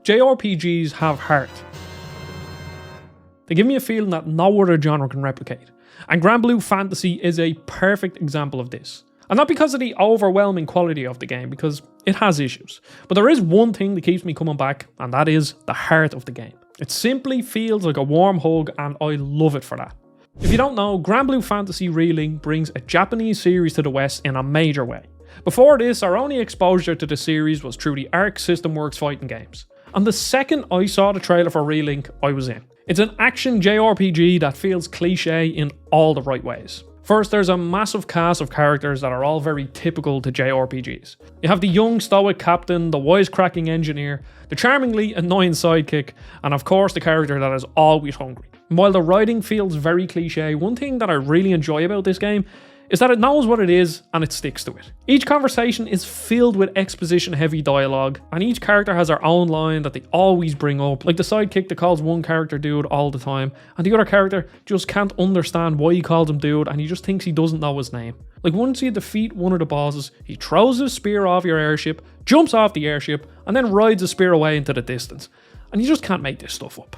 JRPGs have heart. They give me a feeling that no other genre can replicate. And Granblue Fantasy is a perfect example of this. And not because of the overwhelming quality of the game, because it has issues. But there is one thing that keeps me coming back, and that is the heart of the game. It simply feels like a warm hug, and I love it for that. If you don't know, Granblue Fantasy Relink brings a Japanese series to the West in a major way. Before this, our only exposure to the series was through the Ark System Works fighting games. And the second I saw the trailer for Relink, I was in. It's an action JRPG that feels cliche in all the right ways. First, there's a massive cast of characters that are all very typical to JRPGs. You have the young stoic captain, the wisecracking engineer, the charmingly annoying sidekick, and of course the character that is always hungry. And while the writing feels very cliche, one thing that I really enjoy about this game is that it knows what it is and it sticks to it. Each conversation is filled with exposition heavy dialogue, and each character has their own line that they always bring up, like the sidekick that calls one character dude all the time, and the other character just can't understand why he calls him dude and he just thinks he doesn't know his name. Like once you defeat one of the bosses, he throws his spear off your airship, jumps off the airship, and then rides the spear away into the distance. And you just can't make this stuff up.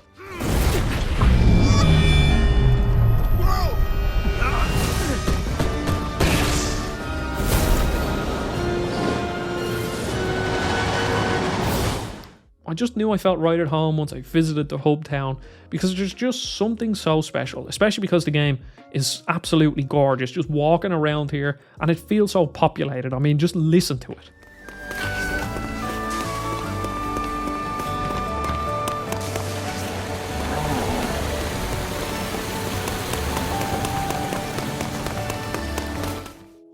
I just knew I felt right at home once I visited the hub town, because there's just something so special, especially because the game is absolutely gorgeous, just walking around here, and it feels so populated. I mean, just listen to it.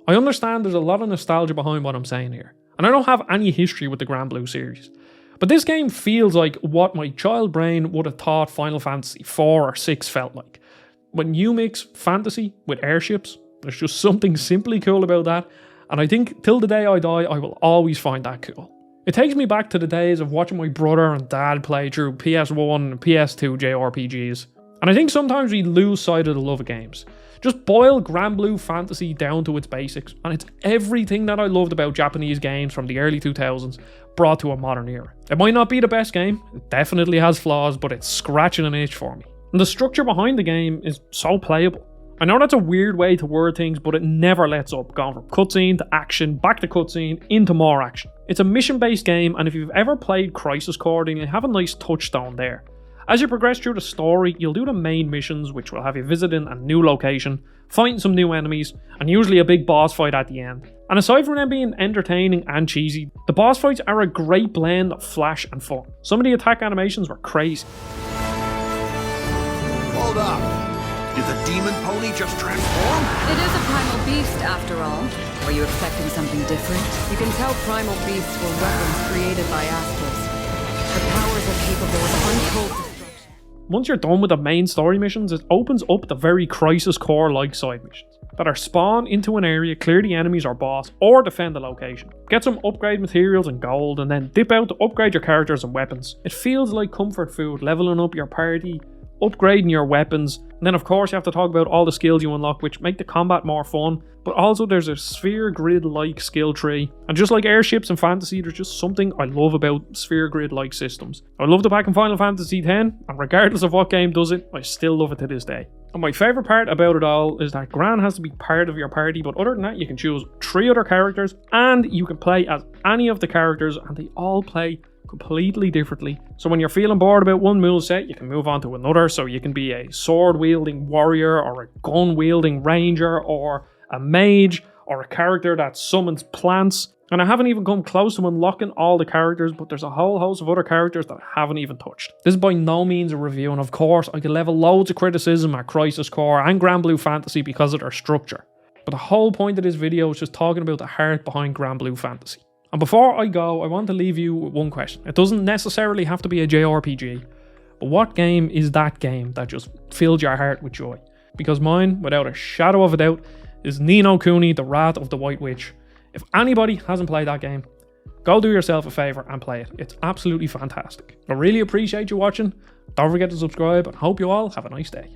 I understand there's a lot of nostalgia behind what I'm saying here, and I don't have any history with the Granblue series. But this game feels like what my child brain would have thought Final Fantasy IV or VI felt like. When you mix fantasy with airships, there's just something simply cool about that, and I think till the day I die, I will always find that cool. It takes me back to the days of watching my brother and dad play through PS1 and PS2 JRPGs, and I think sometimes we lose sight of the love of games. Just boil Granblue Fantasy down to its basics, and it's everything that I loved about Japanese games from the early 2000s brought to a modern era. It might not be the best game, it definitely has flaws, but it's scratching an itch for me. And the structure behind the game is so playable. I know that's a weird way to word things, but it never lets up, going from cutscene to action, back to cutscene, into more action. It's a mission-based game, and if you've ever played Crisis Core, then you have a nice touchstone there. As you progress through the story, you'll do the main missions, which will have you visiting a new location, fighting some new enemies, and usually a big boss fight at the end. And aside from them being entertaining and cheesy, the boss fights are a great blend of flash and fun. Some of the attack animations were crazy. Hold up! Did the demon pony just transform? It is a primal beast, after all. Were you expecting something different? You can tell primal beasts were weapons created by Astros. The powers are capable of untold destruction. Once you're done with the main story missions, it opens up the very Crisis Core-like side missions that are spawn into an area, clear the enemies or boss, or defend the location. Get some upgrade materials and gold, and then dip out to upgrade your characters and weapons. It feels like comfort food, leveling up your party, upgrading your weapons, and then of course you have to talk about all the skills you unlock, which make the combat more fun, but also there's a sphere grid-like skill tree, and just like airships and fantasy, there's just something I love about sphere grid-like systems. I loved it back in Final Fantasy X, and regardless of what game does it, I still love it to this day. And my favourite part about it all is that Gran has to be part of your party, but other than that you can choose 3 other characters, and you can play as any of the characters, and they all play completely differently. So when you're feeling bored about one moveset, you can move on to another, so you can be a sword-wielding warrior, or a gun-wielding ranger, or a mage, or a character that summons plants. And I haven't even come close to unlocking all the characters, but there's a whole host of other characters that I haven't even touched. This is by no means a review, and of course I could level loads of criticism at Crisis Core and Granblue Fantasy because of their structure. But the whole point of this video is just talking about the heart behind Granblue Fantasy. And before I go, I want to leave you with one question. It doesn't necessarily have to be a JRPG, but what game is that game that just filled your heart with joy? Because mine, without a shadow of a doubt, is Ni no Kuni, The Wrath of the White Witch. If anybody hasn't played that game, go do yourself a favour and play it. It's absolutely fantastic. I really appreciate you watching. Don't forget to subscribe, and hope you all have a nice day.